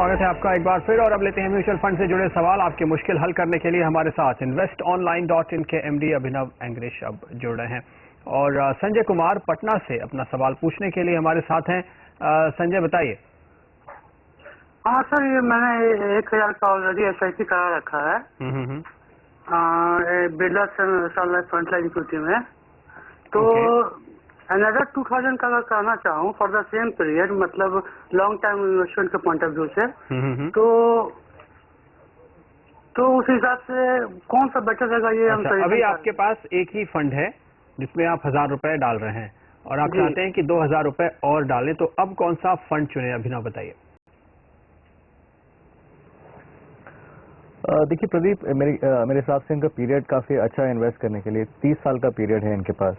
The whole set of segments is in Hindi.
स्वागत है आपका एक बार फिर और अब लेते हैं म्यूचुअल फंड से जुड़े सवाल। आपकी मुश्किल हल करने के लिए हमारे साथ investonline.in के एमडी अभिनव एंग्रेश अब जुड़ रहे हैं और संजय कुमार पटना से अपना सवाल पूछने के लिए हमारे साथ हैं। संजय बताइए। हाँ सर, ये मैंने 1000 का ऑलरेडी SIP करा रखा है बिरला सन लाइफ फ्रंटलाइन इक्विटी में। तो अनदर 2000 का अगर करना चाहूँ फॉर द सेम पीरियड, मतलब लॉन्ग टर्म इन्वेस्टमेंट के पॉइंट ऑफ व्यू से, तो उस हिसाब से कौन सा बेटर रहेगा ये हम अभी आपके पास एक ही फंड है जिसमें आप 1000 रुपए डाल रहे हैं और आप चाहते हैं कि 2000 रुपए और डालें, तो अब कौन सा फंड चुने? अभिनव बताइए। देखिए प्रदीप, मेरे हिसाब से इनका पीरियड काफ़ी अच्छा है इन्वेस्ट करने के लिए। 30 साल का पीरियड है इनके पास।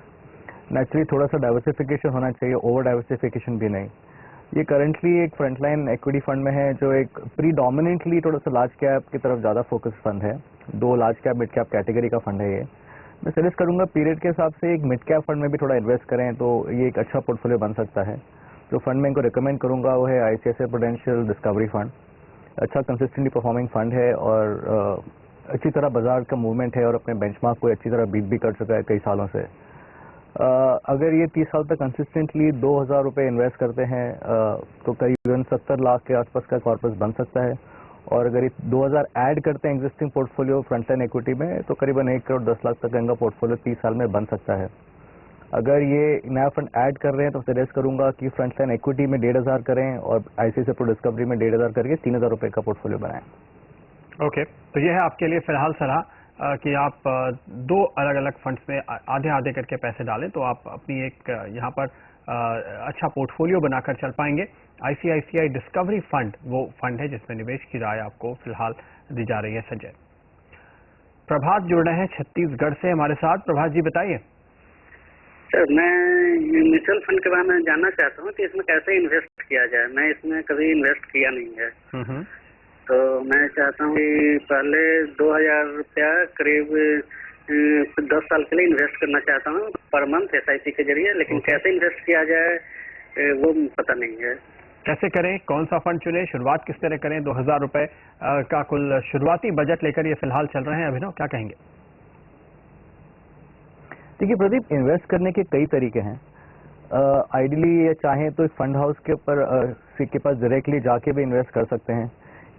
नेचुरली थोड़ा सा डाइवर्सिफिकेशन होना चाहिए, ओवर डाइवर्सिफिकेशन भी नहीं। ये करंटली एक फ्रंटलाइन इक्विटी फंड में है जो एक प्रीडोमिनेंटली थोड़ा सा लार्ज कैप की तरफ ज़्यादा फोकस फंड है। 2 large cap mid cap category का फंड है ये। मैं सजेस्ट करूंगा पीरियड के हिसाब से एक मिड कैप फंड में भी थोड़ा इन्वेस्ट करें तो ये एक अच्छा पोर्टफोलियो बन सकता है। जो फंड मैं इनको रिकमेंड करूंगा वो है ICICI प्रूडेंशियल डिस्कवरी फंड। अच्छा कंसिस्टेंटली परफॉर्मिंग फंड है और अच्छी तरह बाजार का मूवमेंट है और अपने बेंचमार्क को अच्छी तरह बीट भी कर चुका है कई सालों से। अगर ये 30 साल तक कंसिस्टेंटली 2000 रुपये इन्वेस्ट करते हैं तो करीबन 70 लाख के आसपास का कॉर्पस बन सकता है। और अगर ये 2000 ऐड करते हैं एग्जिस्टिंग पोर्टफोलियो फ्रंटलाइन इक्विटी में तो करीबन 1 करोड़ 10 लाख तक का पोर्टफोलियो 30 साल में बन सकता है। अगर ये नया फंड ऐड कर रहे हैं तो सजेस्ट करूंगा कि फ्रंटलाइन इक्विटी में 1500 करें और ICICI प्रो डिस्कवरी में 1500 करके 3000 रुपये का पोर्टफोलियो बनाएं। ओके, तो ये है आपके लिए फिलहाल सलाह कि आप 2 अलग अलग फंड्स में आधे आधे करके पैसे डालें तो आप अपनी एक यहाँ पर अच्छा पोर्टफोलियो बनाकर चल पाएंगे। ICICI डिस्कवरी फंड वो फंड है जिसमें निवेश की राय आपको फिलहाल दी जा रही है। संजय प्रभात जुड़ रहे हैं छत्तीसगढ़ से हमारे साथ। प्रभात जी बताइए। सर, मैं म्यूचुअल फंड के बारे में जानना चाहता हूँ कि इसमें कैसे इन्वेस्ट किया जाए। मैं इसमें कभी इन्वेस्ट किया नहीं है, तो मैं चाहता हूँ कि पहले 2000 रुपया करीब 10 साल के लिए इन्वेस्ट करना चाहता हूँ पर मंथ SIP के जरिए, लेकिन कैसे इन्वेस्ट किया जाए वो पता नहीं है। कैसे करें, कौन सा फंड चुने, शुरुआत किस तरह करें? 2000 रुपए का कुल शुरुआती बजट लेकर ये फिलहाल चल रहे हैं। अभिनव क्या कहेंगे? देखिए प्रदीप, इन्वेस्ट करने के कई तरीके हैं। आइडियली ये चाहें तो एक फंड हाउस के ऊपर के पास डायरेक्टली जाके भी इन्वेस्ट कर सकते हैं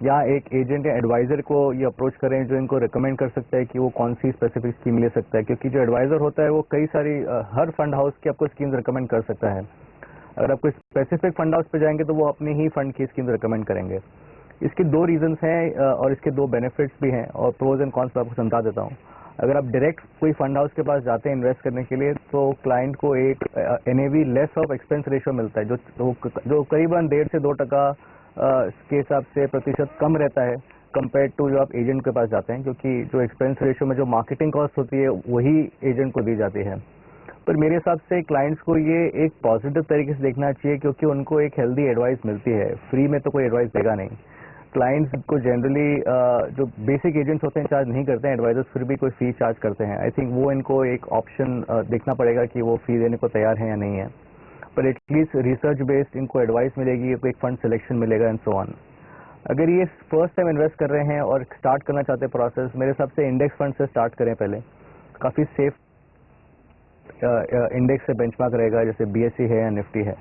या एक एजेंट या एडवाइजर को ये अप्रोच करें जो इनको रिकमेंड कर सकता है कि वो कौन सी स्पेसिफिक स्कीम ले सकता है, क्योंकि जो एडवाइजर होता है वो कई सारी हर फंड हाउस की आपको स्कीम रिकमेंड कर सकता है। अगर आप कोई स्पेसिफिक फंड हाउस पे जाएंगे तो वो अपने ही फंड की स्कीम रिकमेंड करेंगे। इसके 2 रीजंस हैं और इसके 2 बेनिफिट्स भी हैं और प्रोज एंड कॉन्स आपको समझा देता हूँ। अगर आप डायरेक्ट कोई फंड हाउस के पास जाते हैं इन्वेस्ट करने के लिए तो क्लाइंट को एक NAV less of expense ratio मिलता है जो करीबन 1.5 से 2% के हिसाब से प्रतिशत कम रहता है कंपेयर टू जो आप एजेंट के पास जाते हैं, क्योंकि जो एक्सपेंस रेशियो में जो मार्केटिंग कॉस्ट होती है वही एजेंट को दी जाती है। पर मेरे हिसाब से क्लाइंट्स को ये एक पॉजिटिव तरीके से देखना चाहिए क्योंकि उनको एक हेल्दी एडवाइस मिलती है। फ्री में तो कोई एडवाइस देगा नहीं। क्लाइंट्स को जनरली जो बेसिक एजेंट्स होते हैं चार्ज नहीं करते हैं, एडवाइजर्स फिर भी कोई फी चार्ज करते हैं। आई थिंक वो इनको एक ऑप्शन देखना पड़ेगा कि वो फी देने को तैयार है या नहीं है, पर एटलीस्ट रिसर्च बेस्ड इनको एडवाइस मिलेगी, एक फंड सिलेक्शन मिलेगा एंड सो ऑन। अगर ये फर्स्ट टाइम इन्वेस्ट कर रहे हैं और स्टार्ट करना चाहते हैं प्रोसेस, मेरे हिसाब से इंडेक्स फंड से स्टार्ट करें। पहले काफ़ी सेफ इंडेक्स से बेंचमार्क रहेगा, जैसे BSE है या निफ्टी है,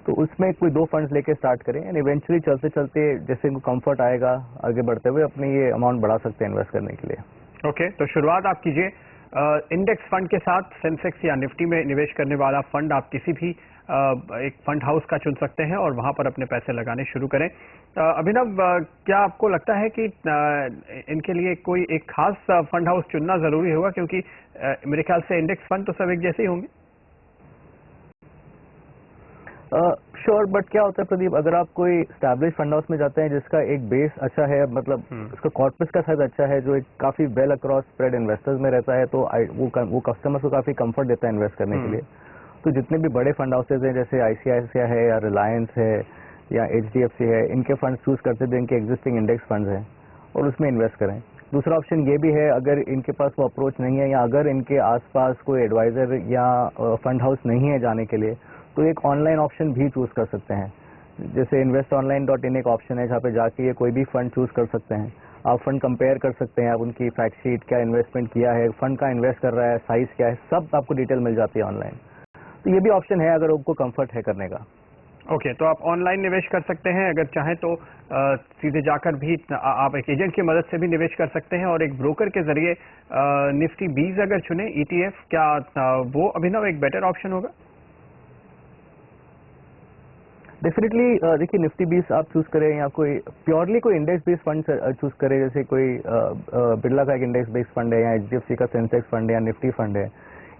तो उसमें कोई 2 फंड्स लेके स्टार्ट करें एंड इवेंचुअली चलते चलते जैसे इनको कंफर्ट आएगा आगे बढ़ते हुए अपने ये अमाउंट बढ़ा सकते हैं इन्वेस्ट करने के लिए। ओके, तो शुरुआत आप कीजिए इंडेक्स फंड के साथ। सेंसेक्स या निफ्टी में निवेश करने वाला फंड आप किसी भी एक फंड हाउस का चुन सकते हैं और वहां पर अपने पैसे लगाने शुरू करें। अभिनव, क्या आपको लगता है कि इनके लिए कोई एक खास फंड हाउस चुनना जरूरी होगा, क्योंकि मेरे ख्याल से इंडेक्स फंड तो सब एक जैसे ही होंगे? श्योर, बट क्या होता है प्रदीप, अगर आप कोई स्टैब्लिश फंड हाउस में जाते हैं जिसका एक बेस अच्छा है, मतलब उसका कॉर्पस का साइज अच्छा है, जो एक काफी वेल अक्रॉस स्प्रेड इन्वेस्टर्स में रहता है, तो वो कस्टमर्स को काफी कंफर्ट देता है इन्वेस्ट करने के लिए। तो जितने भी बड़े फंड हाउसेज हैं जैसे ICICI है या रिलायंस है या HDFC है, इनके फंड चूज करते थे इनके एग्जिस्टिंग इंडेक्स फंड्स हैं और उसमें इन्वेस्ट करें। दूसरा ऑप्शन ये भी है, अगर इनके पास वो अप्रोच नहीं है या अगर इनके आसपास कोई एडवाइजर या फंड हाउस नहीं है जाने के लिए, तो एक ऑनलाइन ऑप्शन भी चूज कर सकते हैं जैसे investonline.in एक ऑप्शन है जहाँ पे जाके ये कोई भी फंड चूज कर सकते हैं। आप फंड कंपेयर कर सकते हैं, आप उनकी फैक्ट शीट, क्या इन्वेस्टमेंट किया है, फंड का इन्वेस्ट कर रहा है, साइज क्या है, सब आपको डिटेल मिल जाती है ऑनलाइन। तो ये भी ऑप्शन है अगर आपको कंफर्ट है करने का। ओके, तो आप ऑनलाइन निवेश कर सकते हैं, अगर चाहें तो सीधे जाकर भी आप एक एजेंट की मदद से भी निवेश कर सकते हैं, और एक ब्रोकर के जरिए निफ्टी 20 अगर चुने ETF, क्या वो अभिनव एक बेटर ऑप्शन होगा? डेफिनेटली देखिए, निफ्टी 20 आप चूज करें या कोई प्योरली कोई इंडेक्स बेस्ड फंड चूज करें, जैसे कोई बिरला का एक इंडेक्स बेस्ड फंड है या HDFC का सेंसेक्स फंड है या निफ्टी फंड है,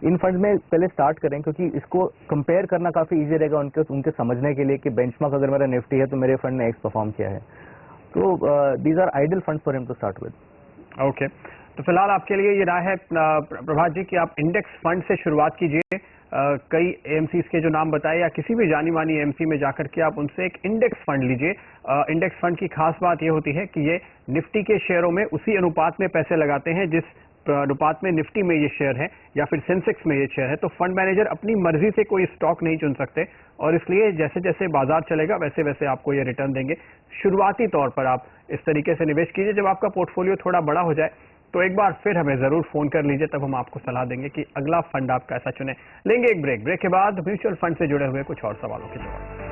इन फंड में पहले स्टार्ट करें, क्योंकि इसको कंपेयर करना काफी इजी रहेगा उनके समझने के लिए कि बेंचमार्क अगर मेरा निफ्टी है तो मेरे फंड ने एक्स परफॉर्म किया है। तो these are ideal fund for him to start with. Okay, तो फिलहाल आपके लिए ये राय है प्रभात जी कि आप इंडेक्स फंड से शुरुआत कीजिए। कई AMCs के जो नाम बताए या किसी भी जानी मानी AMC में जाकर के आप उनसे एक इंडेक्स फंड लीजिए। इंडेक्स फंड की खास बात ये होती है कि ये निफ्टी के शेयरों में उसी अनुपात में पैसे लगाते हैं जिस अनुपात में निफ्टी में ये शेयर है या फिर सेंसेक्स में ये शेयर है। तो फंड मैनेजर अपनी मर्जी से कोई स्टॉक नहीं चुन सकते, और इसलिए जैसे जैसे बाजार चलेगा वैसे वैसे आपको ये रिटर्न देंगे। शुरुआती तौर पर आप इस तरीके से निवेश कीजिए। जब आपका पोर्टफोलियो थोड़ा बड़ा हो जाए तो एक बार फिर हमें जरूर फोन कर लीजिए, तब हम आपको सलाह देंगे कि अगला फंड आप कैसा चुने। लेंगे एक ब्रेक के बाद म्यूचुअल फंड से जुड़े हुए कुछ और सवालों के जवाब।